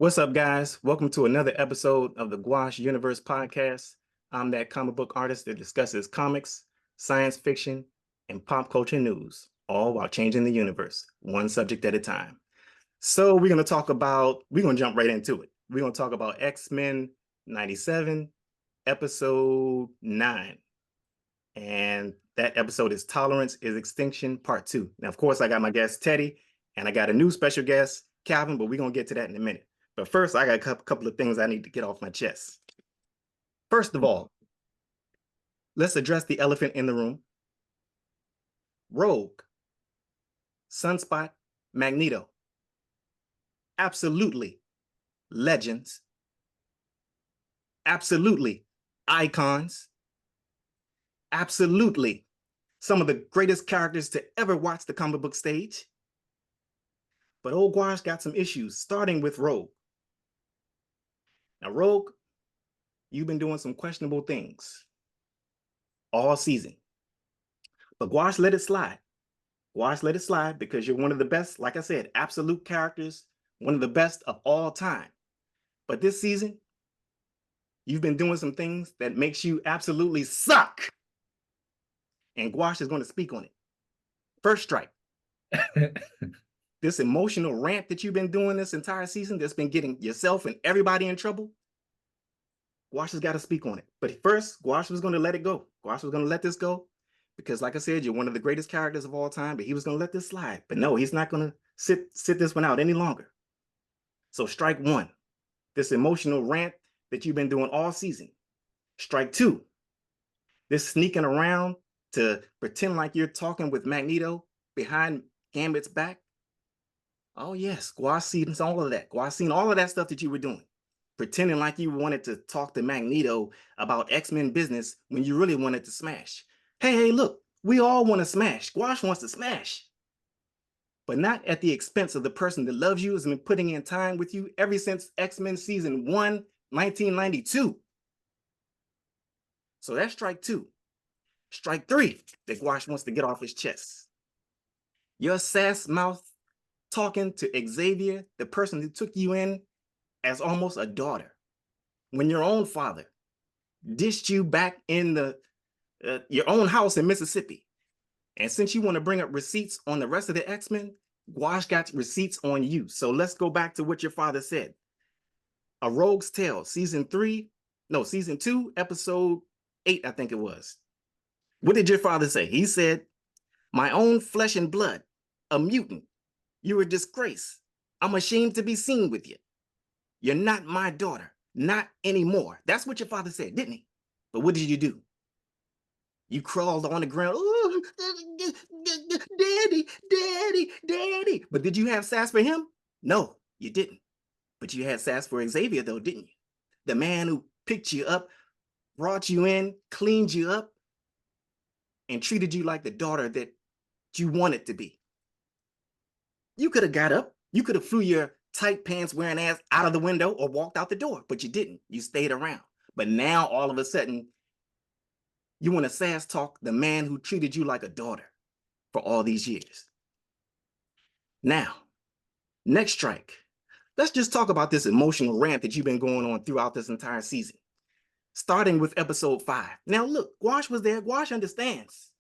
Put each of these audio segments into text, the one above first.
What's up, guys? Welcome to another episode of the GWASH Universe podcast. I'm that comic book artist that discusses comics, science fiction, and pop culture news, all while changing the universe, one subject at a time. So we're going to jump right into it. We're going to talk about X-Men 97, episode 9. And that episode is Tolerance is Extinction, part 2. Now, of course, I got my guest, Teddy, and I got a new special guest, Calvin, but we're going to get to that in a minute. But first, I got a couple of things I need to get off my chest. First of all, let's address the elephant in the room. Rogue, Sunspot, Magneto. Absolutely legends. Absolutely icons. Absolutely some of the greatest characters to ever watch the comic book stage. But old GWASH got some issues, starting with Rogue. Now, Rogue, you've been doing some questionable things all season. But GWASH let it slide. GWASH let it slide because you're one of the best, like I said, absolute characters, one of the best of all time. But this season, you've been doing some things that makes you absolutely suck. And GWASH is going to speak on it. First strike. This emotional rant that you've been doing this entire season that's been getting yourself and everybody in trouble, GWASH has got to speak on it. But first, GWASH was going to let it go. GWASH was going to let this go because, like I said, you're one of the greatest characters of all time, but he was going to let this slide. But no, he's not going to sit this one out any longer. So strike one, this emotional rant that you've been doing all season. Strike two, this sneaking around to pretend like you're talking with Magneto behind Gambit's back. Oh yes, GWASH seen all of that. GWASH seen all of that stuff that you were doing. Pretending like you wanted to talk to Magneto about X-Men business when you really wanted to smash. Hey, look, we all want to smash. GWASH wants to smash. But not at the expense of the person that loves you, has been putting in time with you ever since X-Men season 1, 1992. So that's strike two. Strike three that GWASH wants to get off his chest. Your sass mouth talking to Xavier, the person who took you in as almost a daughter, when your own father dished you back in your own house in Mississippi. And since you want to bring up receipts on the rest of the X-Men, GWASH got receipts on you. So let's go back to what your father said. A Rogue's Tale, season 2, episode 8, I think it was. What did your father say? He said, "My own flesh and blood, a mutant. You're a disgrace. I'm ashamed to be seen with you. You're not my daughter, not anymore." That's what your father said, didn't he? But what did you do? You crawled on the ground. "Oh, daddy. But did you have sass for him? No, you didn't. But you had sass for Xavier, though, didn't you? The man who picked you up, brought you in, cleaned you up, and treated you like the daughter that you wanted to be. You could have got up. You could have flew your tight pants wearing ass out of the window or walked out the door, but you didn't. You stayed around. But now, all of a sudden, you want to sass talk the man who treated you like a daughter for all these years. Now, next strike. Let's just talk about this emotional rant that you've been going on throughout this entire season, starting with episode 5. Now, look, GWASH was there. GWASH understands.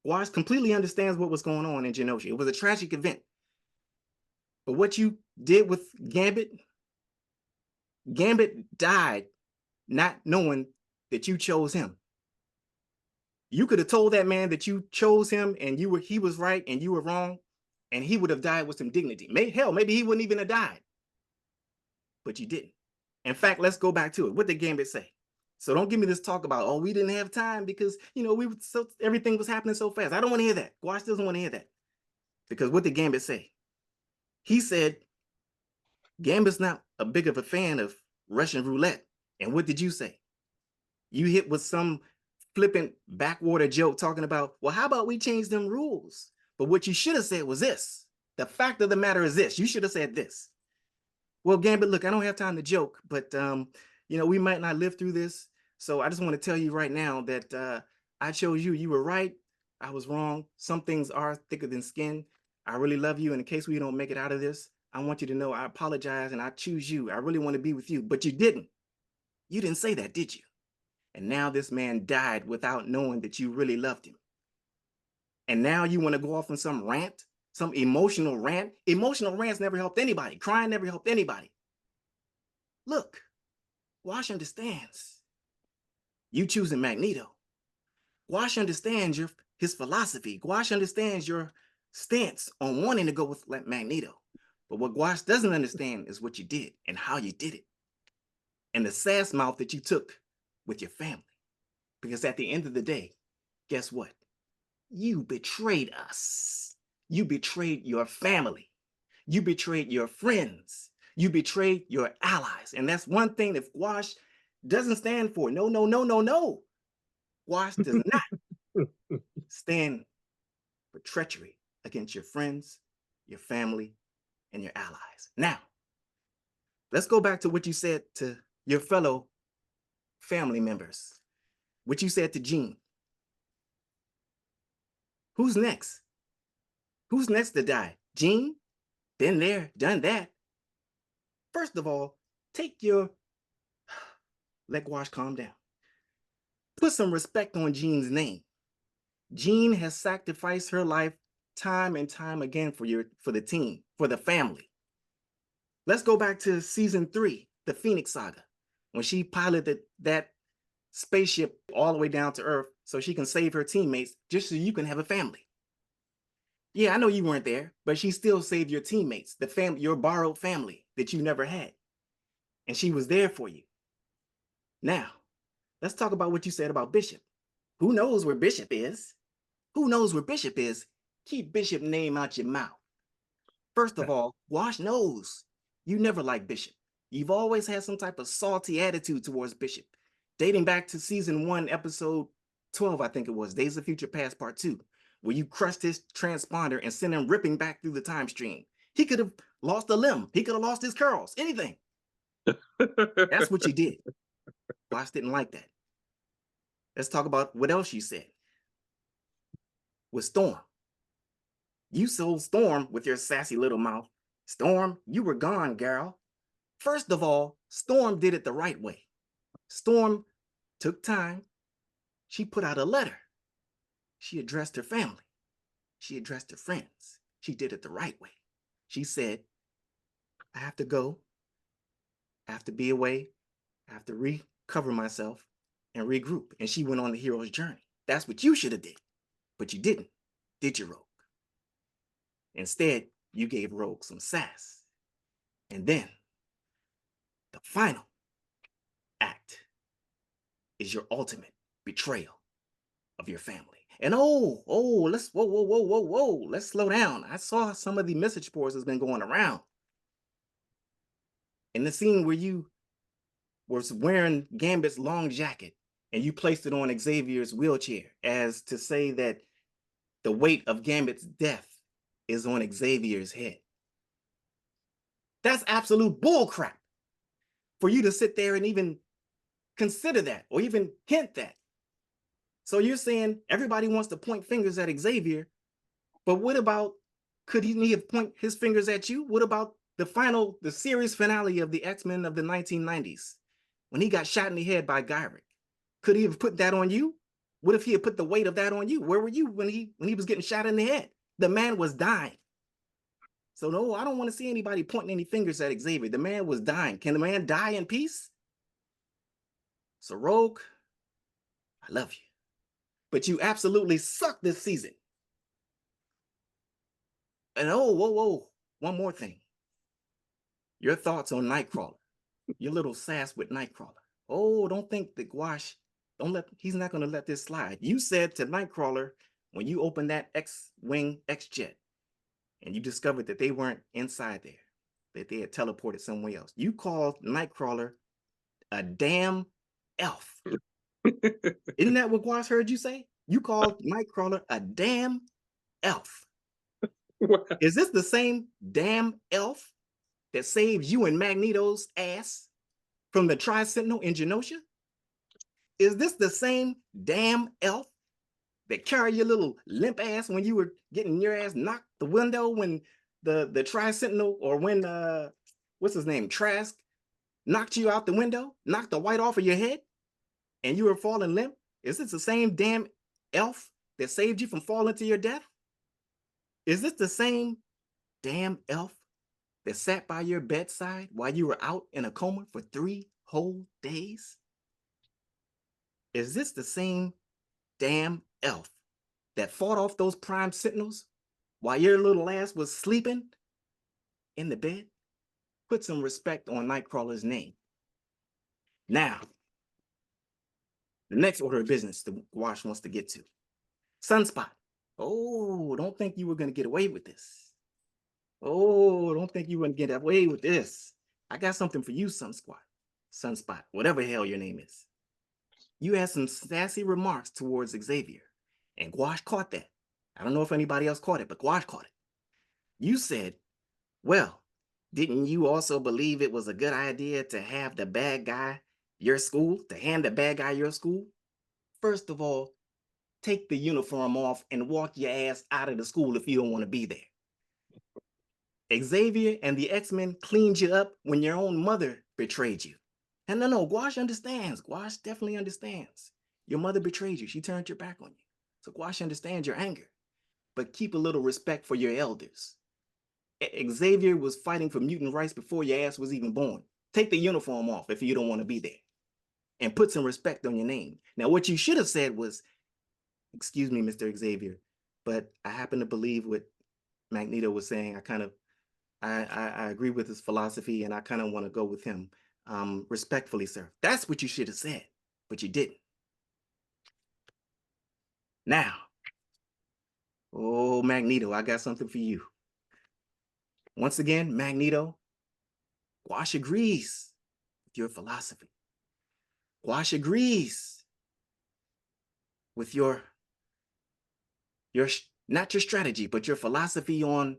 GWASH completely understands what was going on in Genosha. It was a tragic event. But what you did with Gambit died not knowing that you chose him. You could have told that man that you chose him and he was right and you were wrong, and he would have died with some dignity. Maybe he wouldn't even have died. But you didn't. In fact, let's go back to it. What did Gambit say? So don't give me this talk about, oh, we didn't have time because, everything was happening so fast. I don't want to hear that. GWASH doesn't want to hear that. Because what did Gambit say? He said, Gambit's not a big of a fan of Russian roulette. And what did you say? You hit with some flippant backwater joke talking about, well, how about we change them rules? But what you should have said was this. The fact of the matter is this. You should have said this. Well, Gambit, look, I don't have time to joke, but, we might not live through this. So I just want to tell you right now that I chose you. You were right. I was wrong. Some things are thicker than skin. I really love you. And in case we don't make it out of this, I want you to know I apologize and I choose you. I really want to be with you. But you didn't. You didn't say that, did you? And now this man died without knowing that you really loved him. And now you want to go off on some rant, some emotional rant. Emotional rants never helped anybody. Crying never helped anybody. Look, GWASH understands you choosing Magneto. GWASH understands his philosophy. GWASH understands your stance on wanting to go with Magneto. But what GWASH doesn't understand is what you did and how you did it. And the sass mouth that you took with your family. Because at the end of the day, guess what? You betrayed us. You betrayed your family. You betrayed your friends. You betrayed your allies. And that's one thing that GWASH doesn't stand for. No, no, no, no, no. GWASH does not stand for treachery against your friends, your family, and your allies. Now, let's go back to what you said to your fellow family members, what you said to Jean. Who's next? Who's next to die? Jean? Been there, done that. First of all, let GWASH calm down. Put some respect on Jean's name. Jean has sacrificed her life time and time again for the team, for the family. Let's go back to season 3, the Phoenix Saga, when she piloted that spaceship all the way down to Earth so she can save her teammates just so you can have a family. Yeah, I know you weren't there, but she still saved your teammates, your borrowed family that you never had. And she was there for you. Now, let's talk about what you said about Bishop. Who knows where Bishop is? Who knows where Bishop is? Keep Bishop name out your mouth. First of all, GWASH knows you never liked Bishop. You've always had some type of salty attitude towards Bishop, dating back to season 1, episode 12, I think it was, Days of Future Past Part 2, where you crushed his transponder and sent him ripping back through the time stream. He could have lost a limb. He could have lost his curls, anything. That's what you did. GWASH didn't like that. Let's talk about what else you said. With Storm. You sold Storm with your sassy little mouth. Storm, you were gone, girl. First of all, Storm did it the right way. Storm took time. She put out a letter. She addressed her family. She addressed her friends. She did it the right way. She said, I have to go. I have to be away. I have to recover myself and regroup. And she went on the hero's journey. That's what you should have did. But you didn't, did you, Rogue? Instead, you gave Rogue some sass. And then, the final act is your ultimate betrayal of your family. And let's let's slow down. I saw some of the message boards that's been going around. In the scene where you was wearing Gambit's long jacket and you placed it on Xavier's wheelchair as to say that the weight of Gambit's death is on Xavier's head. That's absolute bullcrap for you to sit there and even consider that or even hint that. So you're saying everybody wants to point fingers at Xavier, but what about, could he have point his fingers at you? What about the series finale of the X-Men of the 1990s when he got shot in the head by Gyrick? Could he have put that on you? What if he had put the weight of that on you? Where were you when he was getting shot in the head? The man was dying. So no, I don't want to see anybody pointing any fingers at Xavier. The man was dying. Can the man die in peace? So Rogue, I love you, but you absolutely suck this season. And one more thing. Your thoughts on Nightcrawler, your little sass with Nightcrawler. Oh, don't think that GWASH, he's not going to let this slide. You said to Nightcrawler, when you opened that X-Wing X-Jet, and you discovered that they weren't inside there, that they had teleported somewhere else, you called Nightcrawler a damn elf. Isn't that what GWASH heard you say? You called Nightcrawler a damn elf. Is this the same damn elf that saved you and Magneto's ass from the Tri-Sentinel in Genosha? Is this the same damn elf that carried your little limp ass when you were getting your ass knocked the window when the Tri-Sentinel, or when what's his name, Trask, knocked you out the window, knocked the white off of your head, and you were falling limp? Is this the same damn elf that saved you from falling to your death? Is this the same damn elf that sat by your bedside while you were out in a coma for 3 whole days? Is this the same damn elf that fought off those prime sentinels while your little ass was sleeping in the bed? Put some respect on Nightcrawler's name. Now, the next order of business the GWASH wants to get to. SUNSPOT. Oh, don't think you were going to get away with this. Oh, don't think you were going to get away with this. I got something for you, Sunspot, whatever the hell your name is. You had some sassy remarks towards Xavier, and GWASH caught that. I don't know if anybody else caught it, but GWASH caught it. You said, well, didn't you also believe it was a good idea to have the bad guy your school, to hand the bad guy your school? First of all, take the uniform off and walk your ass out of the school if you don't want to be there. Xavier and the X-Men cleaned you up when your own mother betrayed you. And no, GWASH understands. GWASH definitely understands. Your mother betrayed you. She turned her back on you. So GWASH understands your anger. But keep a little respect for your elders. Xavier was fighting for mutant rights before your ass was even born. Take the uniform off if you don't want to be there. And put some respect on your name. Now, what you should have said was, excuse me, Mr. Xavier, but I happen to believe what Magneto was saying. I agree with his philosophy, and I kind of want to go with him. Respectfully, sir. That's what you should have said, but you didn't. Now, oh, Magneto, I got something for you. Once again, Magneto, GWASH agrees with your philosophy. GWASH agrees with your not your strategy, but your philosophy on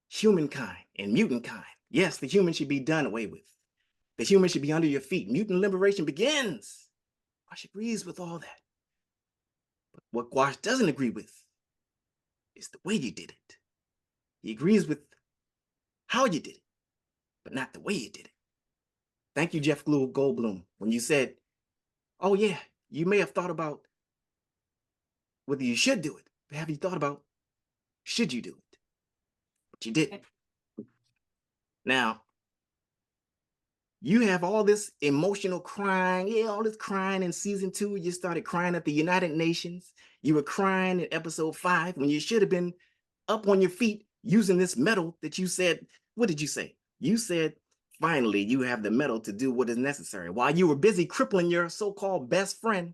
humankind and mutant kind. Yes, the human should be done away with. The human should be under your feet. Mutant liberation begins. GWASH agrees with all that. But what GWASH doesn't agree with is the way you did it. He agrees with how you did it, but not the way you did it. Thank you, Jeff Goldblum, when you said, oh yeah, you may have thought about whether you should do it, but have you thought about, should you do it? But you didn't. Now, you have all this emotional crying, all this crying in season 2. You started crying at the United Nations. You were crying in episode 5 when you should have been up on your feet using this metal that you said, what did you say? You said, finally, you have the metal to do what is necessary. While you were busy crippling your so-called best friend,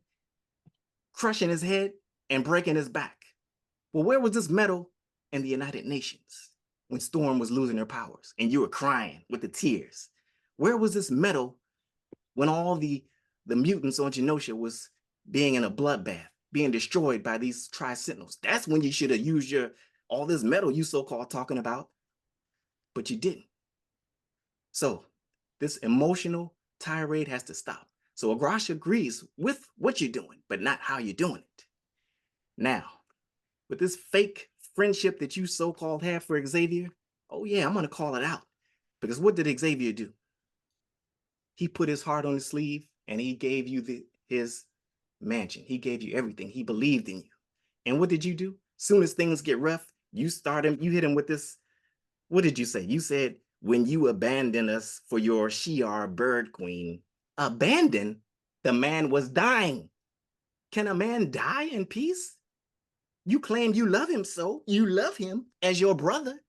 crushing his head and breaking his back. Well, where was this metal in the United Nations when Storm was losing her powers and you were crying with the tears? Where was this metal when all the mutants on Genosha was being in a bloodbath, being destroyed by these Tri-Sentinels? That's when you should have used all this metal you so-called talking about, but you didn't. So this emotional tirade has to stop. So GWASH agrees with what you're doing, but not how you're doing it. Now, with this fake friendship that you so-called have for Xavier, oh yeah, I'm gonna call it out. Because what did Xavier do? He put his heart on his sleeve and he gave you his mansion. He gave you everything. He believed in you. And what did you do? Soon as things get rough, you hit him with this. What did you say? You said, when you abandon us for your Shi'ar bird queen, abandon? The man was dying. Can a man die in peace? You claim you love him, so you love him as your brother.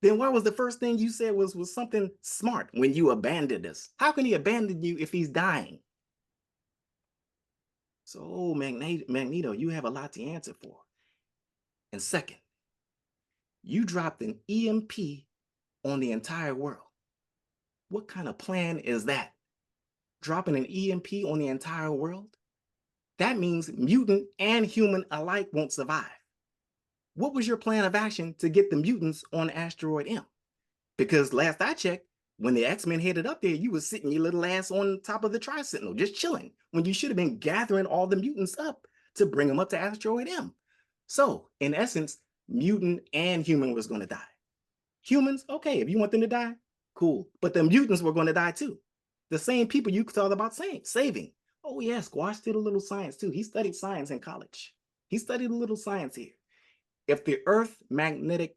Then why was the first thing you said was something smart when you abandoned us? How can he abandon you if he's dying? So, Magneto, you have a lot to answer for. And second, you dropped an EMP on the entire world. What kind of plan is that? Dropping an EMP on the entire world? That means mutant and human alike won't survive. What was your plan of action to get the mutants on asteroid M? Because last I checked, when the X-Men headed up there, you was sitting your little ass on top of the Tri-Sentinel, just chilling, when you should have been gathering all the mutants up to bring them up to asteroid M. So, in essence, mutant and human was going to die. Humans, okay, if you want them to die, cool. But the mutants were going to die too. The same people you thought about saving. Oh yes, Gwash did a little science too. He studied science in college. He studied a little science here. If the Earth magnetic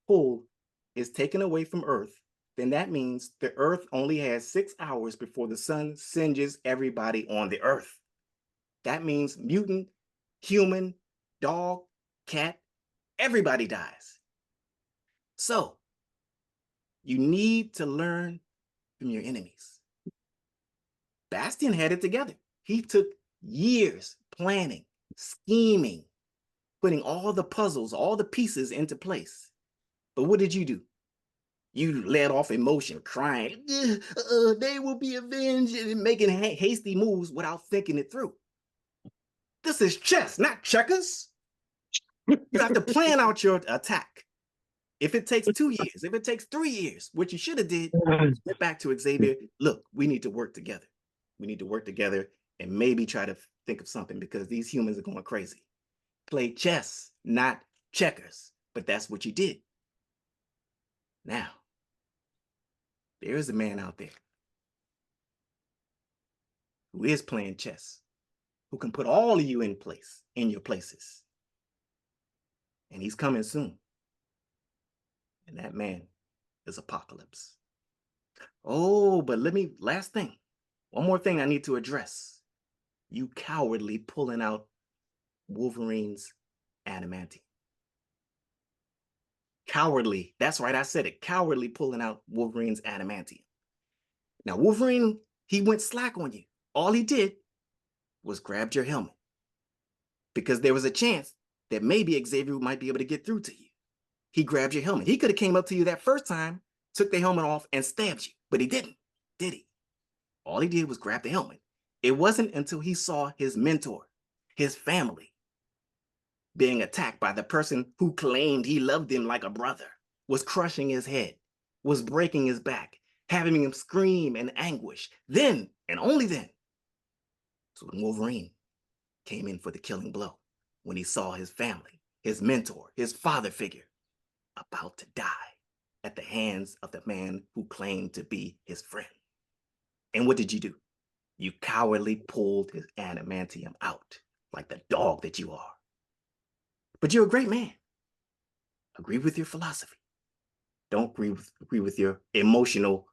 pull is taken away from Earth, then that means the Earth only has 6 hours before the sun singes everybody on the Earth. That means mutant, human, dog, cat, everybody dies. So you need to learn from your enemies. Bastian had it together. He took years planning, scheming, putting all the puzzles, all the pieces into place. But what did you do? You let off emotion, crying, they will be avenged, and making hasty moves without thinking it through. This is chess, not checkers. You have to plan out your attack. If it takes 2 years, if it takes 3 years, what you should have did is went back to Xavier. Look, we need to work together. We need to work together and maybe try to think of something because these humans are going crazy. Play chess, not checkers. But that's what you did. Now, there is a man out there who is playing chess, who can put all of you in place, in your places. And he's coming soon. And that man is Apocalypse. Oh, but last thing. One more thing I need to address. You cowardly pulling out Wolverine's adamantium. Cowardly. That's right, I said it. Cowardly pulling out Wolverine's adamantium. Now, Wolverine, he went slack on you. All he did was grabbed your helmet because there was a chance that maybe Xavier might be able to get through to you. He grabbed your helmet. He could have came up to you that first time, took the helmet off and stabbed you, but he didn't, did he? All he did was grab the helmet. It wasn't until he saw his mentor, his family, being attacked by the person who claimed he loved him like a brother, was crushing his head, was breaking his back, having him scream in anguish. Then, and only then, so when Wolverine came in for the killing blow, when he saw his family, his mentor, his father figure, about to die at the hands of the man who claimed to be his friend. And what did you do? You cowardly pulled his adamantium out like the dog that you are. But you're a great man. Agree with your philosophy. Don't agree with your emotional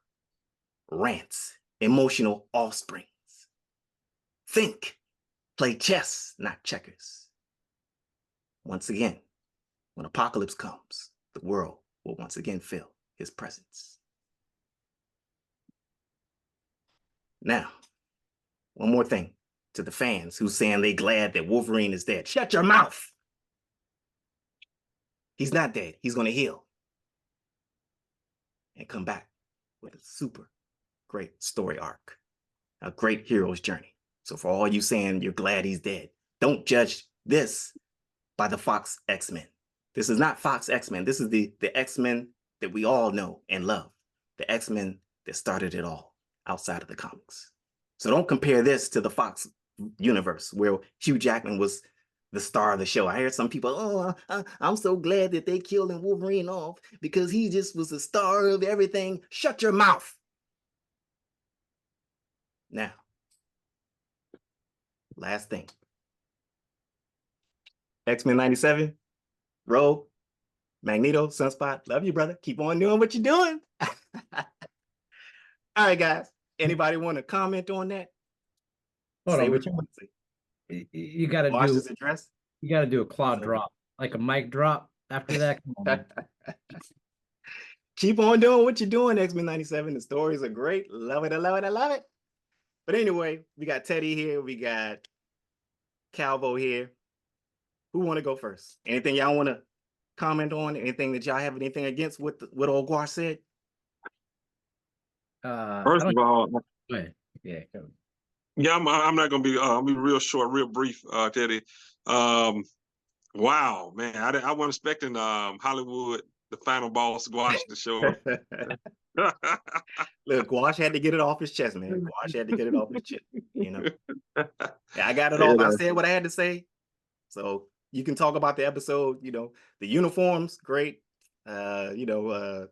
rants, emotional offsprings. Think, play chess, not checkers. Once again, when Apocalypse comes, the world will once again feel his presence. Now, one more thing to the fans who's saying they glad that Wolverine is dead. Shut your mouth. He's not dead. He's going to heal and come back with a super great story arc, a great hero's journey. So for all you saying you're glad he's dead, don't judge this by the Fox X-Men. This is not Fox X-Men. This is the X-Men that we all know and love. The X-Men that started it all outside of the comics. So don't compare this to the Fox universe where Hugh Jackman was the star of the show. I heard some people, oh, I'm so glad that they killed Wolverine off because he just was the star of everything. Shut your mouth. Now, last thing. X-Men 97, Rogue, Magneto, Sunspot. Love you, brother. Keep on doing what you're doing. All right, guys. Anybody want to comment on that? Hold Say on, what you want to say. you got to Watch do this address. You got to do a cloud drop, like a mic drop after that. Come on, Keep on doing what you're doing, X-Men 97. The stories are great. Love it. I love it. I love it. But anyway, we got Teddy here. We got Calvo here. Who want to go first? Anything y'all want to comment on? Anything that y'all have anything against what old Gwash said? First of all, yeah, I'm not gonna be. I'll be real short, real brief, Teddy. Wow, man, I wasn't expecting Hollywood, the final boss, GWASH to show up. Look, Gwash had to get it off his chest, man. Gwash had to get it off his chest. You know, yeah, I got it off. I said what I had to say. So you can talk about the episode. You know, the uniforms, great. You know,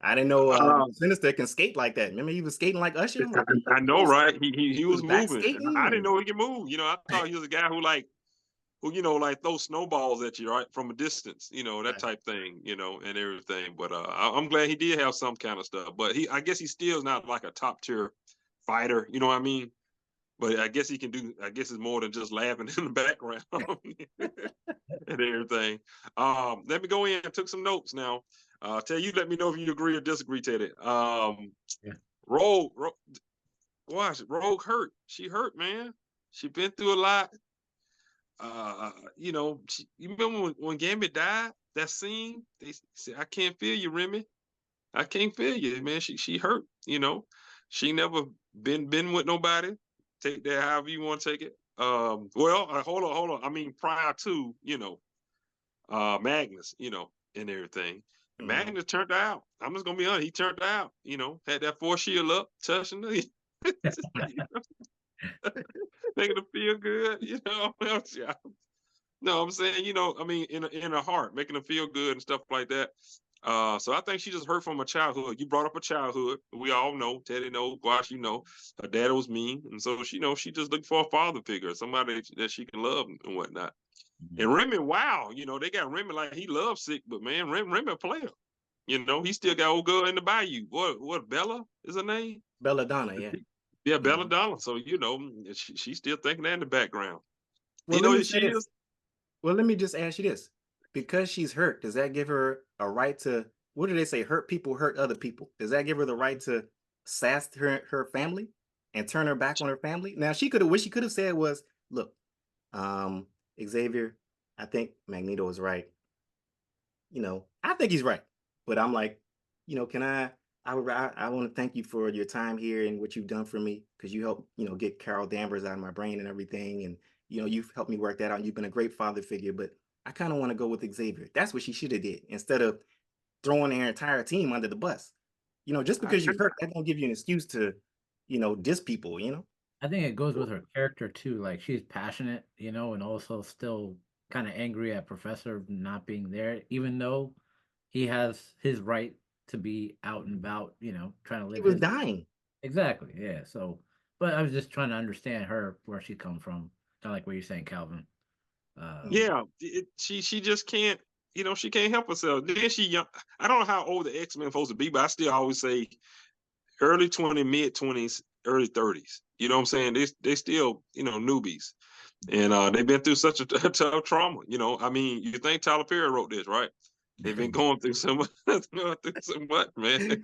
I didn't know Uh, Sinister can skate like that. Remember, he was skating like Usher. I'm like, I know, right? He he was was back moving. I didn't skating. know he could move. You know, I thought he was a guy who like throw snowballs at you, right, from a distance. You know, that Right. type thing. You know, and everything. But I'm glad he did have some kind of stuff. But I guess he still is not like a top tier fighter. You know what I mean? But I guess he can do. I guess it's more than just laughing in the background and everything. Let me go in. I took some notes now. Tell you, let me know if you agree or disagree, Teddy. Yeah. Rogue, Rogue hurt. She hurt, man. She been through a lot. You know, you remember when Gambit died? That scene, they said, "I can't feel you, Remy. I can't feel you, man." She hurt. You know, she never been with nobody. Take that however you want to take it. Well, hold on. I mean, prior to Magnus, and everything. And Mhm. Magnus turned out. I'm just gonna be honest. He turned out. Had that force shield up, touching her, making her feel good. Yeah. No, I'm saying, I mean, in her heart, making her feel good and stuff like that. So I think she just hurt from her childhood. You brought up her childhood. We all know, Teddy knows, Gwash, her dad was mean, and so she just looked for a father figure, somebody that she can love and whatnot. And Remy, wow, they got Remy like he loves sick, but man, Remy a player. He still got old girl in the bayou. What Bella is her name? Belladonna, yeah. Yeah, Bella Mhm. Donna. So she's still thinking that in the background. Well, let me say She this. is. Well, let me just ask you this. Because she's hurt, does that give her a right to, what do they say? Hurt people hurt other people. Does that give her the right to sass her family and turn her back on her family? Now, what she could have said was, look, um, Xavier, I think Magneto is right. I think he's right. But I'm like, can I want to thank you for your time here and what you've done for me because you helped, get Carol Danvers out of my brain and everything. And, you've helped me work that out. And you've been a great father figure, but I kind of want to go with Xavier. That's what she should have did instead of throwing their entire team under the bus. Just I, because you hurt, that don't give you an excuse to, diss people, I think it goes with her character too. Like she's passionate, and also still kind of angry at Professor not being there, even though he has his right to be out and about, trying to He live was his dying. exactly. Yeah. So, but I was just trying to understand her where she come from. Kind of like what you're saying, Calvin. Mhm. yeah, she just can't. She can't help herself. Then she young. I don't know how old the X-Men supposed to be, but I still always say early 20s, mid 20s, early 30s. You know what I'm saying? They still newbies, and they've been through such a tough trauma. I mean, you think Tyler Perry wrote this, right? They've been going through so much, man.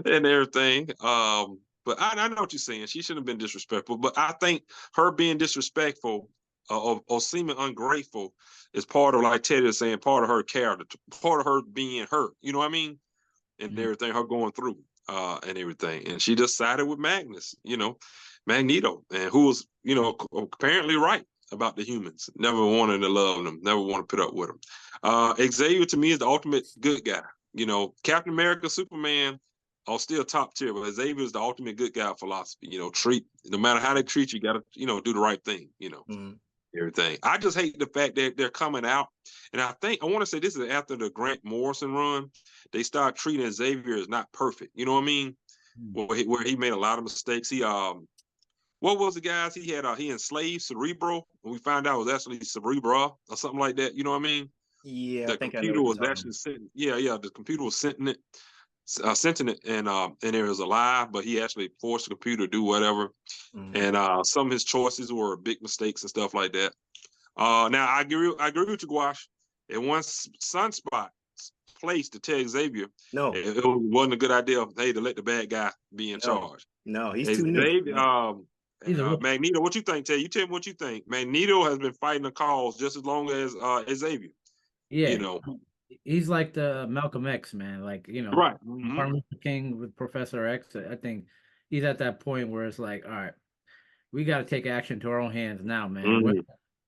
And everything. But I know what you're saying. She shouldn't have been disrespectful. But I think her being disrespectful or seeming ungrateful is part of, like Teddy is saying, part of her character, part of her being her. You know what I mean? And Mhm. everything, her going through and everything. And she just sided with Magnus, Magneto, and who was, apparently right about the humans. Never wanted to love them, never want to put up with them. Xavier to me is the ultimate good guy. Captain America, Superman are still top tier, but Xavier is the ultimate good guy philosophy. Treat no matter how they treat you, gotta, do the right thing, Mhm. everything. I just hate the fact that they're coming out. And I want to say this is after the Grant Morrison run. They start treating Xavier as not perfect. You know what I mean? Mhm. Where he made a lot of mistakes. What was the guys he had? He enslaved Cerebro, and we found out it was actually Cerebra or something like that. You know what I mean? Yeah, I The think I know computer what you're was talking actually sent. Yeah. The computer was sentient, and it was alive, but he actually forced the computer to do whatever. about. Mhm. And some of his choices were big mistakes and stuff like that. Now I agree with you, Gwash. And once Sunspot placed to tell Xavier, No, it wasn't a good idea, hey, to let the bad guy be in no, charge. no, he's too new. Xavier, No. He's a real Magneto, what you think, Ted? You tell me what you think. Magneto has been fighting the cause just as long as Xavier. You yeah. know, He's like the Malcolm X man, like right? Martin Luther King with Professor X. I think he's at that point where it's like, all right, we got to take action to our own hands now, man. Mm-hmm.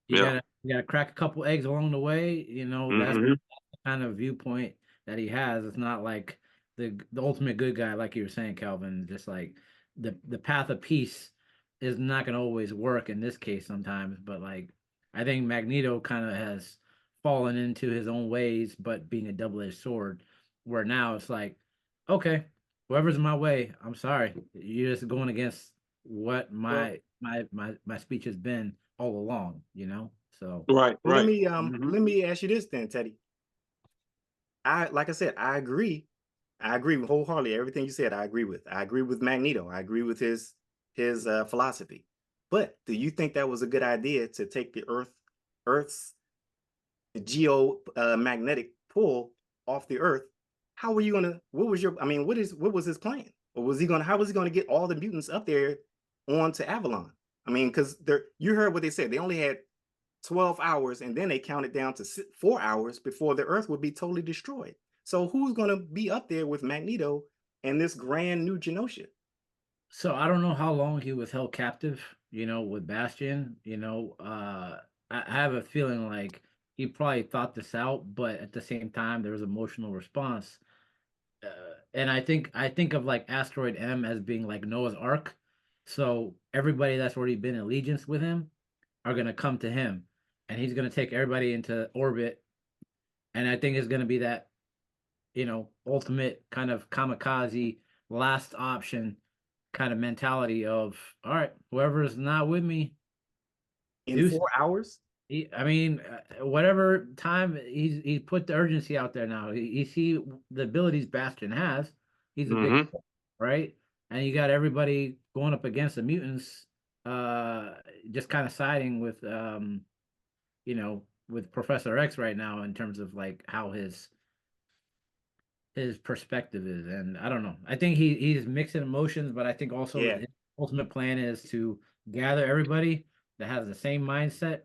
Yeah. You gotta crack a couple eggs along the way. That's Mm-hmm. the kind of viewpoint that he has. It's not like the ultimate good guy, like you were saying, Calvin. Just like the path of peace is not gonna always work in this case sometimes, but like I think Magneto kind of has fallen into his own ways, but being a double-edged sword, where now it's like okay, whoever's in my way, I'm sorry. You're just going against what Well, my speech has been all along, you know? So Right, well, right. let me ask you this then, Teddy. Like I said, I agree. I agree wholeheartedly. Everything you said, I agree with. I agree with Magneto. I agree with his philosophy. But do you think that was a good idea to take the Earth's magnetic pull off the Earth? How were you gonna? What was your? I mean, what was his plan? Or was he gonna? How was he gonna get all the mutants up there onto Avalon? I mean, because you heard what they said. They only had 12 hours, and then they counted down to 4 hours before the Earth would be totally destroyed. So who's going to be up there with Magneto and this grand new Genosha? so I don't know how long he was held captive, you know, with Bastion, you know. I have a feeling like he probably thought this out, but at the same time there was emotional response. And I think of like Asteroid M as being like Noah's Ark. So everybody that's already been in allegiance with him are gonna come to him, and he's gonna take everybody into orbit. And I think it's gonna be that, you know, ultimate kind of kamikaze last option kind of mentality of, all right, whoever's not with me, In deuce. 4 hours? I mean, whatever time he's put the urgency out there now. He see the abilities Bastion has. He's a big, Mm-hmm. right? And you got everybody going up against the mutants, just kind of siding with, you know, with Professor X right now in terms of like how his perspective is. And I don't know. I think he's mixing emotions, but I think also Yeah, his ultimate plan is to gather everybody that has the same mindset,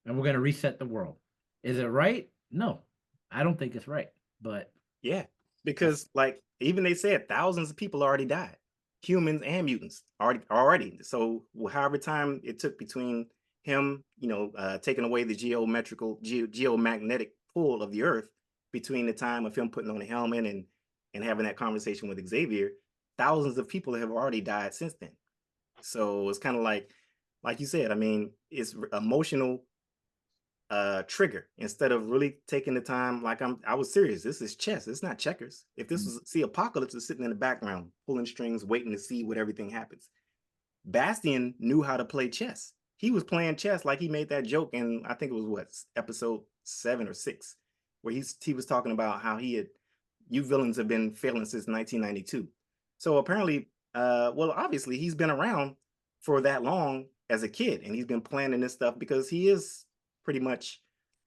and we're going to reset the world. Is it right? No, I don't think it's right. But yeah. that's Because like even they said thousands of people already died, humans and mutants already. So however time it took between him, taking away the geomagnetic pull of the Earth, between the time of him putting on the helmet and having that conversation with Xavier, thousands of people have already died since then. So it's kind of like you said. I mean, it's emotional trigger instead of really taking the time. Like I was serious. This is chess. It's not checkers. If this was see Apocalypse is sitting in the background pulling strings, waiting to see what everything happens. Bastion knew how to play chess. He was playing chess like he made that joke in I think it was what episode 7 or 6, where he was talking about how you villains have been failing since 1992. So apparently, well, obviously he's been around for that long as a kid, and he's been planning this stuff because he is pretty much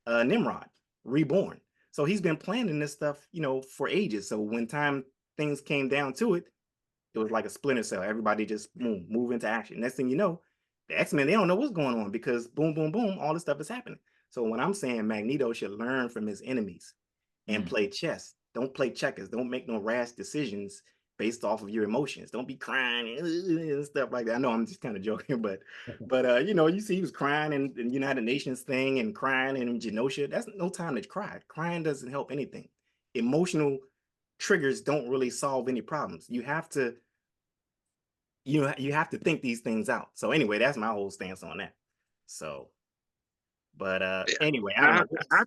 Nimrod reborn. So he's been planning this stuff, for ages. So when things came down to it, it was like a splinter cell. Everybody just move into action. Next thing you know, the X-Men, they don't know what's going on because boom, boom, boom, all this stuff is happening. So when I'm saying Magneto should learn from his enemies and play chess, don't play checkers, don't make no rash decisions based off of your emotions. Don't be crying and stuff like that. I know I'm just kind of joking, but you see he was crying in the United Nations thing and crying in Genosha. That's no time to cry. Crying doesn't help anything. Emotional triggers don't really solve any problems. You have to think these things out. So anyway, that's my whole stance on that. So, but anyway, I don't I, know.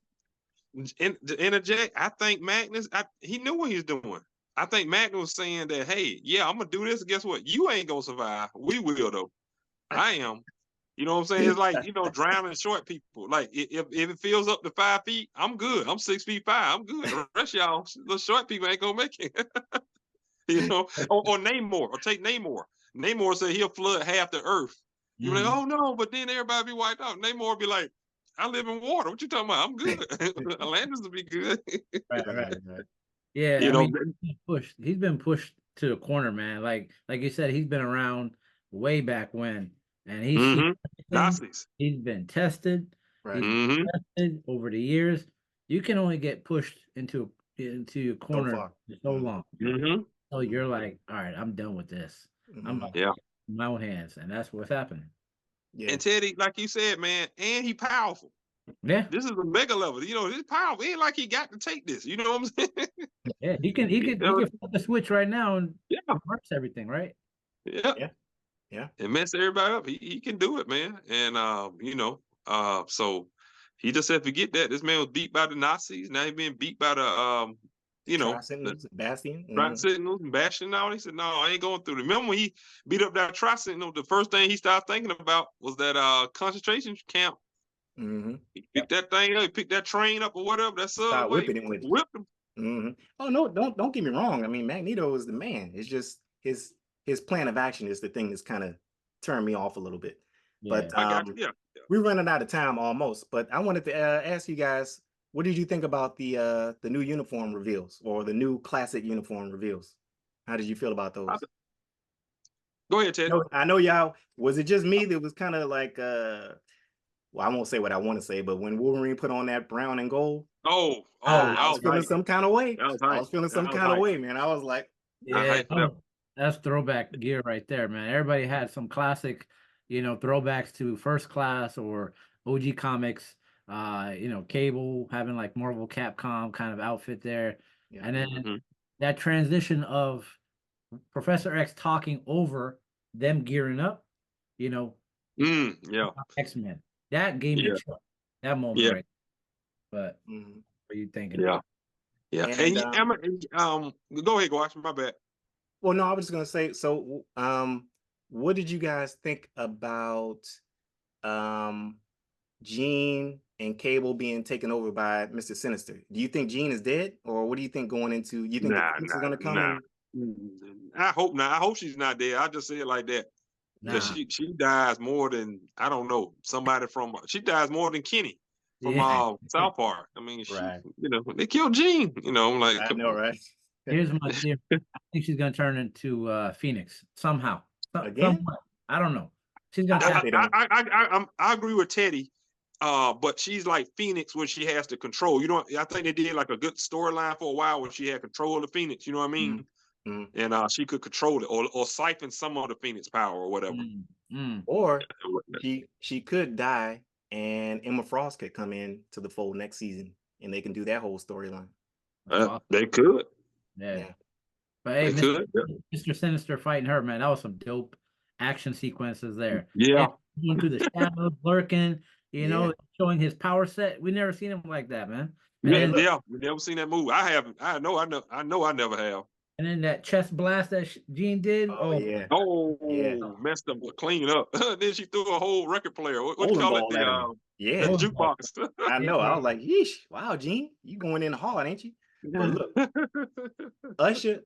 I to interject, I think Magnus, he knew what he was doing. I think Magnus was saying that, hey, yeah, I'm gonna do this. Guess what? You ain't gonna survive. We will though. I am. You know what I'm saying? It's like, drowning short people. Like if it fills up to 5 feet, I'm good. I'm 6'5". I'm good. The rest of y'all, the short people ain't gonna make it. Or Namor, or take Namor. Namor said he'll flood half the earth. You be like, oh no, but then everybody be wiped out. Namor be like, I live in water. What you talking about? I'm good. Atlantis will be good. right. Yeah, you I know, mean, he's been pushed to the corner, man. Like you said, he's been around way back when, and he's seen mm-hmm. everything. Nazis. He's been tested. Right. He's been Mm-hmm. tested over the years. You can only get pushed into a So corner far. for so long. Mm-hmm. So you're like, all right, I'm done with this. I'm Mhm. about to Yeah. take my own hands, and that's what's happening. Yeah. And Teddy, like you said, man, and he powerful. Yeah, This is a mega level. This powerful. It ain't like he got to take this. You know what I'm saying? yeah. He can flip the switch right now and Yeah. reverse everything, right? Yeah. Yeah. Yeah. And mess everybody up. He can do it, man. And so he just said forget that. This man was beat by the Nazis. Now he's being beat by the you know, Tri-Sentinels, Bastion. Tri-Sentinels and Bastion and all. He said, no, I ain't going through it. Remember when he beat up that Tri-Sentinel, the first thing he started thinking about was that concentration camp. He picked that thing up, he picked that train up or whatever, that Start subway, whipping him with it. whipped him. Oh no, don't get me wrong. I mean, Magneto is the man. It's just his plan of action is the thing that's kind of turned me off a little bit. Yeah. But I got you. Yeah. we're running out of time almost. But I wanted to ask you guys, what did you think about the new uniform reveals or the new classic uniform reveals? How did you feel about those? Go ahead, Ted. I know y'all. Was it just me that was kind of like well, I won't say what I want to say, but when Wolverine put on that brown and gold, I was feeling some kind of way. I was feeling some kind of way, man. I was like, yeah, that's throwback gear right there, man. Everybody had some classic, you know, throwbacks to First Class or OG comics. You know, Cable having like Marvel Capcom kind of outfit there, and then that transition of Professor X talking over them gearing up, you know, X-Men. That gave me a chill, that moment, right? But what are you thinking? Yeah. And go ahead, GWASH. My bad. Well, no, I was just gonna say. So, what did you guys think about Jean and Cable being taken over by Mr. Sinister? Do you think Jean is dead, or what do you think going into? You think the Phoenix is gonna come? I hope not. I hope she's not dead. I just say it like that. Because she dies more than, I don't know, somebody from, she dies more than Kenny from South Park. I mean, you know, they killed Jean, you know, I'm like, I know, right? Here's my theory. I think she's gonna turn into Phoenix somehow. Again? I don't know. She's gonna I agree with Teddy. But she's like Phoenix when she has the control. You know, I think they did like a good storyline for a while when she had control of the Phoenix, you know what I mean? And she could control it or siphon some of the Phoenix power or whatever. Or she could die and Emma Frost could come in to the fold next season and they can do that whole storyline. They could. Yeah. But hey, Mr. Sinister fighting her, man, that was some dope action sequences there. Yeah. Going through the shadows, lurking, you know, showing his power set. We never seen him like that, man. And we never seen that movie. I haven't. I know I never have. And then that chest blast that Jean did. Messed up, clean up. Then she threw a whole record player. What do you call it? The jukebox. I know. I was like, yeesh, wow, Jean, you going in hard, ain't you? But look, Usher,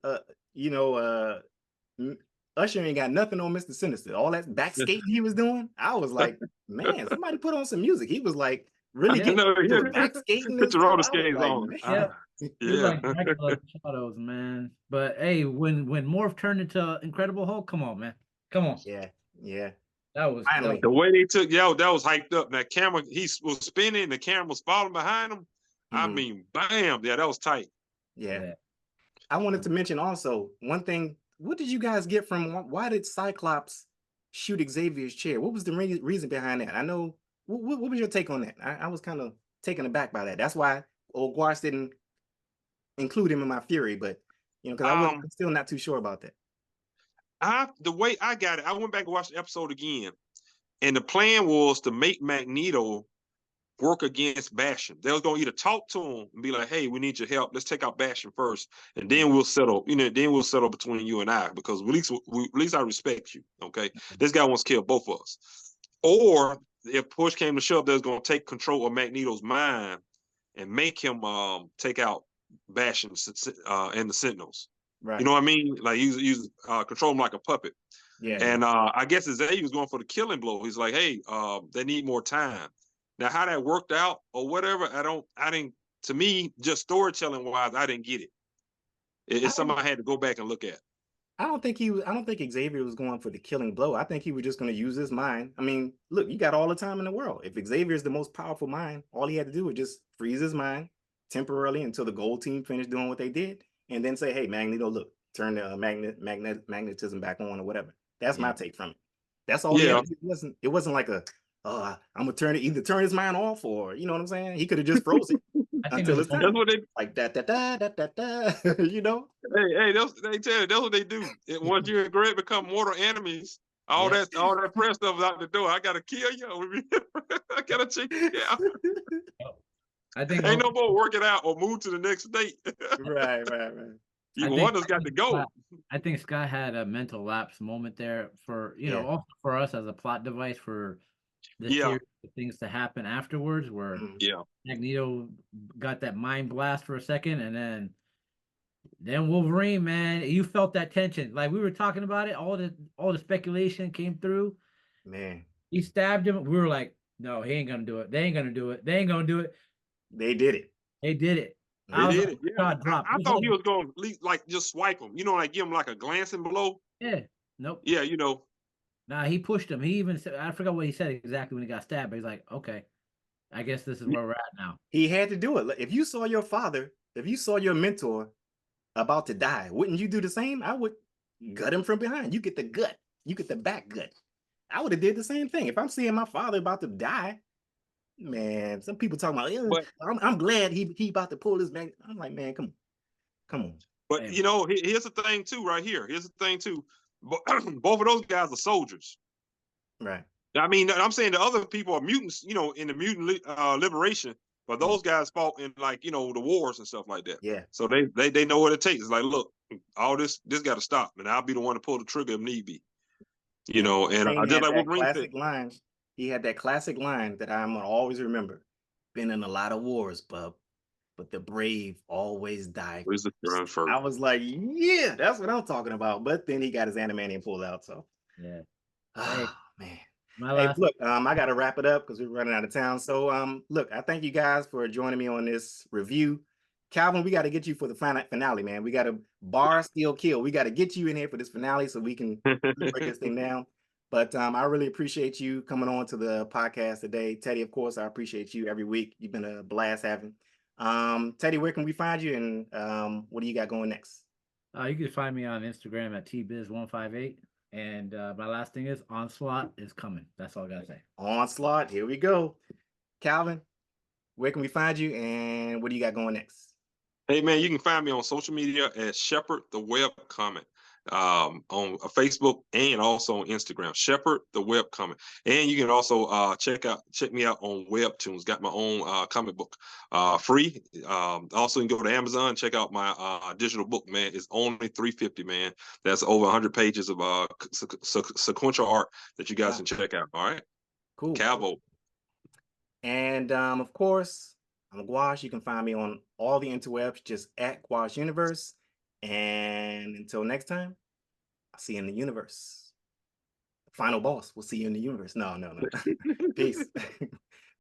Usher ain't got nothing on Mr. Sinister. All that back skating he was doing, I was like, man, somebody put on some music. He was like really getting back skating. Put your roller skates on. Like shadows, man. But hey, when Morph turned into Incredible Hulk, come on, man, come on. Yeah. That was finally the way they took. That was hyped up. That camera, he was spinning. The camera was following behind him. I mean, bam! Yeah, that was tight. Yeah. I wanted to mention also one thing. What did you guys get from? Why did Cyclops shoot Xavier's chair? What was the reason behind that? I know. What was your take on that? I was kind of taken aback by that. That's why old GWASH didn't include him in my theory, but because I'm still not too sure about that. The way I got it, I went back and watched the episode again, and the plan was to make Magneto work against Bastion. They was gonna either talk to him and be like, "Hey, we need your help. Let's take out Bastion first, and then we'll settle. Then we'll settle between you and I, because at least I respect you. Okay, this guy wants to kill both of us." Or if push came to shove, they're gonna take control of Magneto's mind and make him take out Bastion and the Sentinels. Right. You know what I mean? Like use control him like a puppet. Yeah. And I guess Xavier was going for the killing blow. He's like, "Hey, they need more time." Now, how that worked out or whatever, I didn't. To me, just storytelling wise, I didn't get it. It's something I had to go back and look at. I don't think Xavier was going for the killing blow. I think he was just going to use his mind. I mean, look, you got all the time in the world. If Xavier is the most powerful mind, all he had to do was just freeze his mind temporarily until the gold team finished doing what they did, and then say, "Hey, Magneto, look, turn the magnetism back on," or whatever. That's my take from it. That's all. Yeah. It wasn't like I'm gonna turn his mind off, or you know what I'm saying? He could have just froze it until it's time. That's what they like that. You know. Hey, they tell you that's what they do. Once you and Greg become mortal enemies, all that fresh stuff is out the door. I gotta kill you. I gotta check you out. I think Ain't no both. more working out or move to the next state. Right. I Either think one of us got to go. Scott, I think Scott had a mental lapse moment there for Yeah. also for us as a plot device for the Yeah, series of things to happen afterwards, where Mhm. yeah. Magneto got that mind blast for a second, and then Wolverine, man, you felt that tension. Like we were talking about it, all the speculation came through. Man, He stabbed him. We were like, no, he ain't gonna do it. They ain't gonna do it. They ain't gonna do it. they did it. They did it. They I was Mhm. did like, it. Yeah, jaw dropped. I It was thought he like, was going to like just swipe him. Like give him like a glancing blow. yeah, nope. Yeah, Nah, he pushed him. He even said, I forgot what he said exactly when he got stabbed, but he's like, okay, I guess this is where we're at now. He had to do it. Like, if you saw your father, if you saw your mentor about to die, wouldn't you do the same? I would gut him from behind. You get the gut. You get the back gut. I would have did the same thing. If I'm seeing my father about to die, man, some people talking about, "Yeah, but I'm glad he about to pull his back." I'm like, man, come on. but Hey, here's the thing too. Right here, here's the thing too. Both of those guys are soldiers. Right. I mean, I'm saying the other people are mutants. In the mutant liberation, but those guys fought in like the wars and stuff like that. Yeah. So they know what it takes. It's like, look, all this got to stop, and I'll be the one to pull the trigger if need be. And And I Wolverine just had like that Wolverine said. classic line. He had that classic line that I'm gonna always remember. Been in a lot of wars, bub, but the brave always die Where's the first. turn first? I was like, yeah, that's what I'm talking about. But then he got his animanium pulled out. So, yeah. Hey, oh man. my Hey, last. look, I got to wrap it up because we're running out of town. So, look, I thank you guys for joining me on this review. Calvin, we got to get you for the finale, man. We got to bar, steal, kill. We got to get you in here for this finale so we can really break this thing down. But I really appreciate you coming on to the podcast today. Teddy, of course, I appreciate you every week. You've been a blast having. Teddy, where can we find you? And what do you got going next? You can find me on Instagram at tbiz158. And my last thing is Onslaught is coming. That's all I gotta say. Onslaught, here we go. Calvin, where can we find you? And what do you got going next? Hey man, you can find me on social media at Shepherd the Web Comment, on Facebook and also on Instagram. Shepherd the Web Comment, and you can also check me out on Webtoons. Got my own comic book free. Also, you can go to Amazon, check out my digital book. Man, it's only $3.50. Man, that's over 100 pages of sequential art that you guys Wow. can check out. All right, Cool. Calvo. And of course, I'm Gwash. You can find me on all the interwebs, just at Gwash Universe. And until next time, I'll see you in the universe. Final boss. We'll see you in the universe. No. Peace.